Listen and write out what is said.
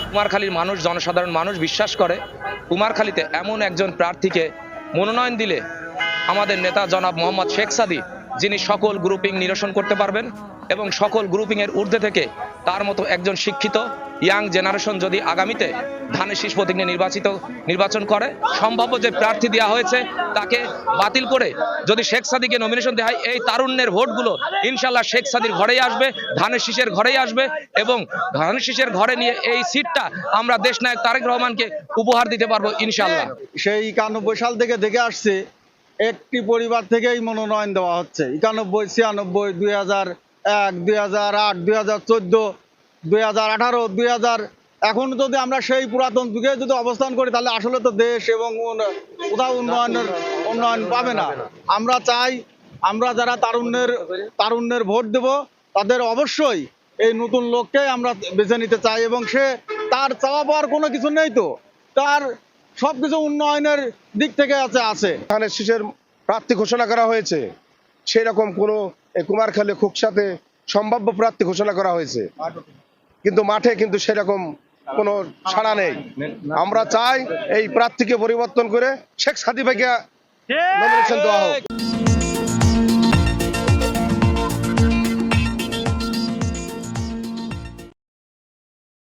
কুমারখালীর মানুষ, জনসাধারণ মানুষ বিশ্বাস করে কুমারখালীতে এমন একজন প্রার্থীকে মনোনয়ন দিলে আমাদের নেতা জনাব মোহাম্মদ শেখ সাদী, যিনি সকল গ্রুপিং নিরসন করতে পারবেন এবং সকল গ্রুপিংয়ের ঊর্ধ্বে থেকে তার মতো একজন শিক্ষিত ইয়াং জেনারেশন যদি আগামীতে ধানের শীষ প্রতীক নিয়ে নির্বাচন করে, সম্ভাব্য যে প্রার্থী দেওয়া হয়েছে তাকে বাতিল করে যদি শেখ সাদীকে নমিনেশন দেওয়া হয়, এই তারুণ্যের ভোটগুলো ইনশাল্লাহ শেখ সাদীর ঘরেই আসবে, ধানের শীষের ঘরেই আসবে এবং ধানের শীষের ঘরে নিয়ে এই সিটটা আমরা দেশনায়ক তারেক রহমানকে উপহার দিতে পারবো ইনশাল্লাহ। সেই 91 সাল থেকে দেখে আসছে একটি পরিবার থেকেই মনোনয়ন দেওয়া হচ্ছে। 91, 96, 2001, 2008, 2014, 2018, 2000। এখন যদি আমরা সেই পুরাতন যুগে যদি অবস্থান করি তাহলে আসলে তো দেশ এবং কোথাও উন্নয়ন পাবে না। আমরা চাই আমরা যারা তারুণ্যের ভোট দেব তাদের অবশ্যই এই নতুন লোককে আমরা বেছে নিতে চাই এবং সে তার চাওয়া পাওয়ার কোনো কিছু নেই, তো তার সবকিছু উন্নয়নের দিক থেকে আছে। ধানের শীষের প্রার্থী ঘোষণা করা হয়েছে, সেই রকম কোনো কুমারখালী খুকসাতে সম্ভাব্য প্রার্থী ঘোষণা করা হয়েছে, কিন্তু মাঠে কিন্তু সেরকম কোনো সাড়া নেই। আমরা চাই এই প্রার্থীকে পরিবর্তন করে শেখ সাদী ভাইকে নমিনেশন দেওয়া হোক।